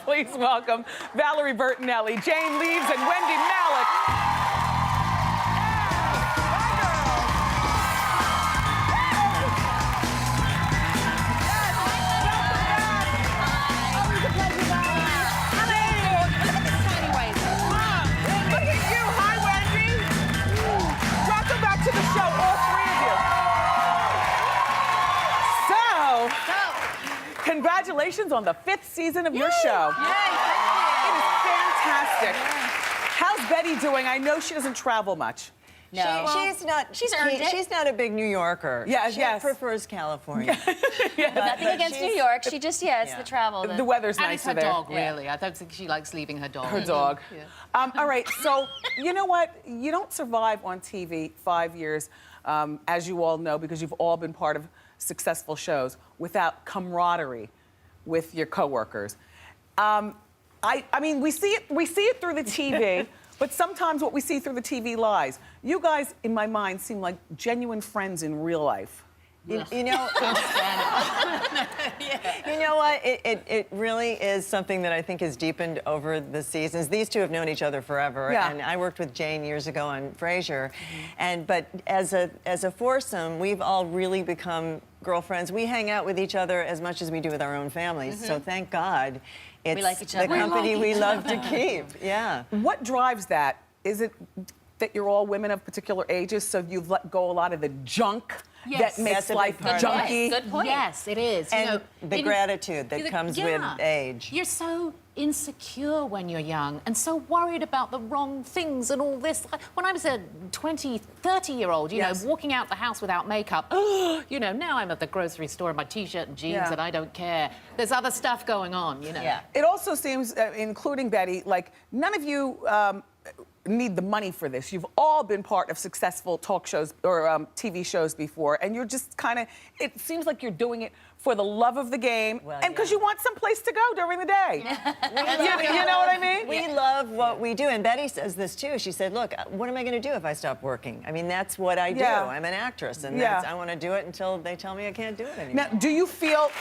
Please welcome Valerie Bertinelli, Jane Leaves, and Wendy Malick. Congratulations on the 5th season of your show. Yay, thank you. It is fantastic. How's Betty doing? I know she doesn't travel much. No. She's not. She's not a big New Yorker. Yes, she prefers California. Nothing against New York. She just, it's the travel. The weather's and nicer it's her there. dog, really. I don't think she likes leaving her dog. Her dog. All right, so you know what? You don't survive on TV 5 years, as you all know, because you've all been part of successful shows, without camaraderie with your coworkers. I mean, we see it through the TV, but sometimes what we see through the TV lies. You guys, in my mind, seem like genuine friends in real life. You know, you know what? It really is something that I think has deepened over the seasons. These two have known each other forever, and I worked with Jane years ago on Frasier, but as a foursome, we've all really become girlfriends. We hang out with each other as much as we do with our own families. So thank God, it's the company we love to keep. Yeah. What drives that? Is it that you're all women of particular ages, so you've let go a lot of the junk that makes life junky? Good point. Yes, it is. And you know, the gratitude that comes with age. You're so insecure when you're young and so worried about the wrong things and all this. When I was a 20, 30-year-old, you know, walking out the house without makeup, you know, now I'm at the grocery store in my T-shirt and jeans and I don't care. There's other stuff going on, you know. Yeah. It also seems, including Betty, like none of you need the money for this. You've all been part of successful talk shows or TV shows before, and you're just kind of, it seems like you're doing it for the love of the game and because you want some place to go during the day. You know what I mean? We love what we do, and Betty says this too. She said, look, what am I going to do if I stop working? I mean, that's what I do. I'm an actress, and I want to do it until they tell me I can't do it anymore. Now, do you feel,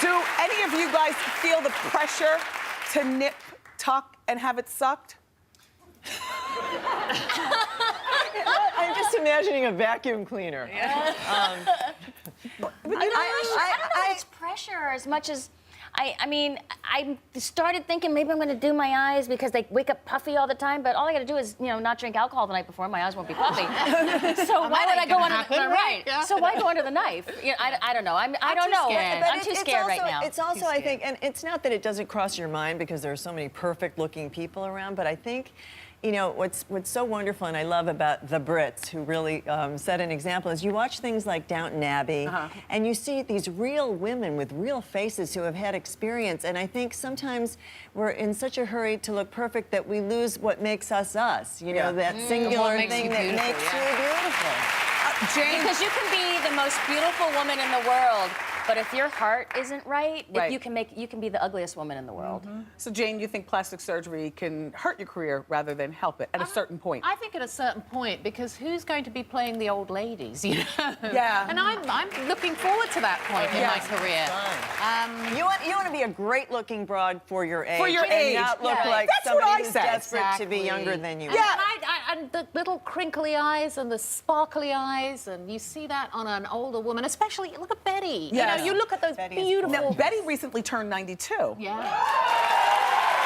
do any of you guys feel the pressure to nip, tuck, and have it sucked? I'm just imagining a vacuum cleaner. But you know, I don't know if it's pressure as much as I mean, I started thinking maybe I'm going to do my eyes because they wake up puffy all the time, but all I got to do is, you know, not drink alcohol the night before, my eyes won't be puffy. So why would I go under the So why go under the knife? You know, I don't know. I don't know. I'm too scared right now. It's also, I think, and it's not that it doesn't cross your mind because there are so many perfect-looking people around, but I think, you know, what's so wonderful and I love about the Brits, who really set an example, is you watch things like Downton Abbey, and you see these real women with real faces who have had experience, and I think sometimes we're in such a hurry to look perfect that we lose what makes us us, you know, that singular thing that makes you beautiful. Jane? Because you can be the most beautiful woman in the world, but if your heart isn't right, you can be the ugliest woman in the world. So Jane, you think plastic surgery can hurt your career rather than help it at a certain point? I think at a certain point, because who's going to be playing the old ladies, you know? Yeah. And I'm looking forward to that point in my career. You want to be a great-looking broad for your age. For your age. And not look like somebody who's desperate to be younger than you. And the little crinkly eyes and the sparkly eyes, and you see that on an older woman, especially, look at Betty. You know, you look at those beautiful... Now, Betty recently turned 92. Yeah.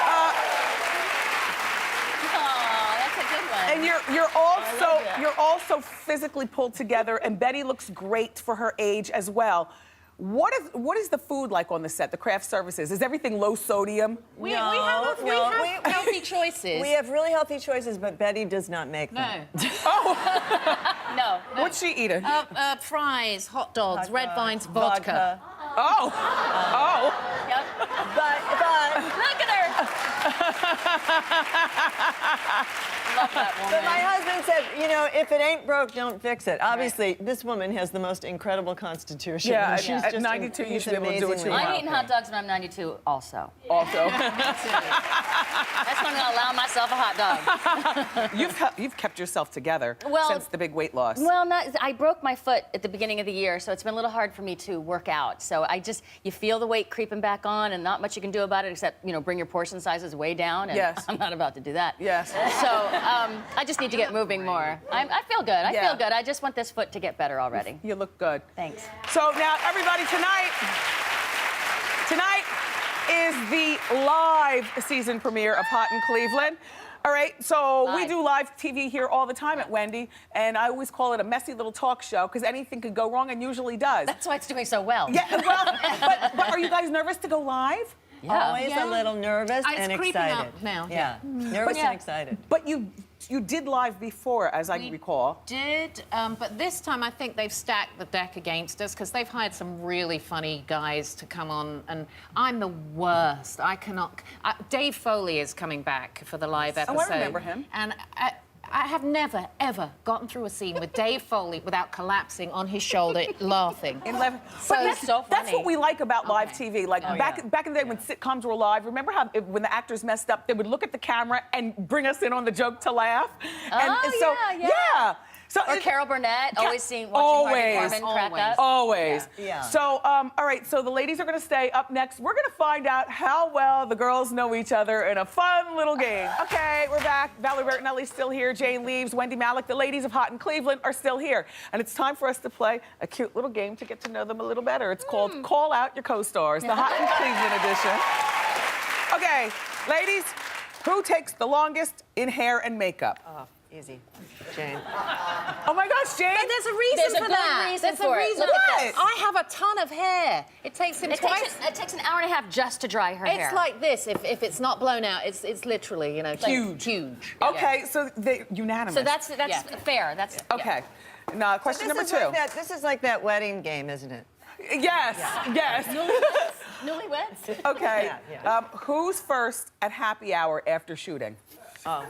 Oh, that's a good one. And you're also physically pulled together, and Betty looks great for her age as well. What is the food like on the set, the craft services? Is everything low sodium? We have healthy choices. We have really healthy choices, but Betty does not make them. No. What's she eating? Fries, hot dogs, red vines, vodka. Oh. Yep. But Look at her. love that But woman. my husband said, you know, if it ain't broke, don't fix it. Obviously, this woman has the most incredible constitution. Yeah, and she's at just 92, you should be able to do what you amazingly want. I'm eating hot dogs when I'm 92 also. Also, That's when I'm gonna allow myself a hot dog. you've kept yourself together Well- since the big weight loss. Well, I broke my foot at the beginning of the year, so it's been a little hard for me to work out. So you feel the weight creeping back on, and not much you can do about it except, you know, bring your portion sizes way down. And Yes. I'm not about to do that. Yes. So I just need to get moving more. I feel good. I Yeah. feel good. I just want this foot to get better already. You look good. Thanks. So now, everybody, tonight is the live season premiere of Hot in Cleveland. All right, so we Live. do live TV here all the time at Wendy, and I always call it a messy little talk show because anything could go wrong and usually does. That's why it's doing so well. Yeah, well, but are you guys nervous to go live? Always Yeah. a little nervous It's and creeping excited. up now. Yeah, nervous Yeah. and excited. But you did live before, as I recall. Did, but this time I think they've stacked the deck against us because they've hired some really funny guys to come on, and I'm the worst. I cannot. Dave Foley is coming back for the live Oh, I episode. remember him. And I have never, ever gotten through a scene with Dave Foley without collapsing on his shoulder laughing. In live. So- But so that's funny. what we like about live TV. Like Oh, back yeah. in the day when sitcoms were live, remember how when the actors messed up, they would look at the camera and bring us in on the joke to laugh? And Oh, so, yeah. So Or it- Carol Burnett, Ca- watching Harvey always, Korman crack up. Always. Yeah. So, all right, so the ladies are going to stay up next. We're going to find out how well the girls know each other in a fun little game. Okay, we're back. Valerie Bertinelli's still here. Jane Leaves, Wendy Malick, the ladies of Hot in Cleveland are still here. And it's time for us to play a cute little game to get to know them a little better. It's called Call Out Your Co-Stars, the Hot in Cleveland edition. Okay, ladies, who takes the longest in hair and makeup? Oh, easy. Jane. Oh my gosh, Jane. But there's a reason There's a for good that. reason There's for a it. reason. Look at What? this. I have a ton of hair. It takes him twice. It takes an hour and a half just to dry her hair. It's like this. If it's not blown out, it's literally, you know, Huge. huge. Okay, so they unanimous. So that's Yeah. fair. That's yeah. Okay. Now, question number two. This is like that wedding game, isn't it? Yes, yes. Newlyweds. Okay. Yeah. Who's first at happy hour after shooting? Oh.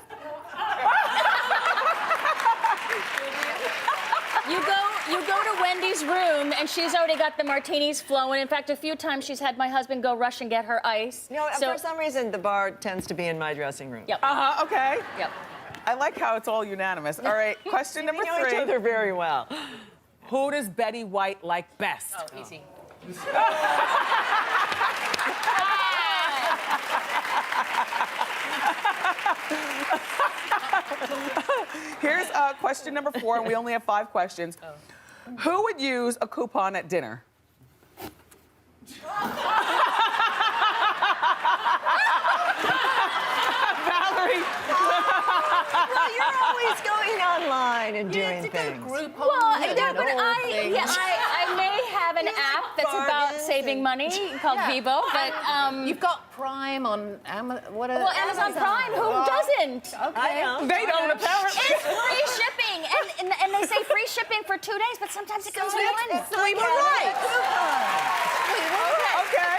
You go to Wendy's room and she's already got the martinis flowing. In fact, a few times she's had my husband go rush and get her ice. No, for some reason, the bar tends to be in my dressing room. Yep. Okay. Yep. I like how it's all unanimous. All right, question number We know each three. other very well. Who does Betty White like best? Oh, easy. Here's question number four, and we only have 5 questions. Who would use a coupon at dinner? Valerie. Well, you're always going online and doing things. Well, I may have an app that's about bargains saving money called Vivo, but You've got Prime on Amazon Prime. Who doesn't? I know. They don't apparently. It's free shipping, and they say free shipping for 2 days, but sometimes it comes in one. We were right. Okay.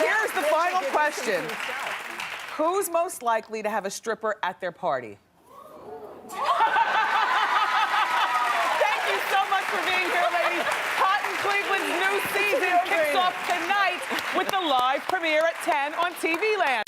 Here's the final question. Who's most likely to have a stripper at their party? Thank you so much for being here, ladies. Hot in Cleveland's new season kicks off tonight with the live premiere at 10 on TV Land.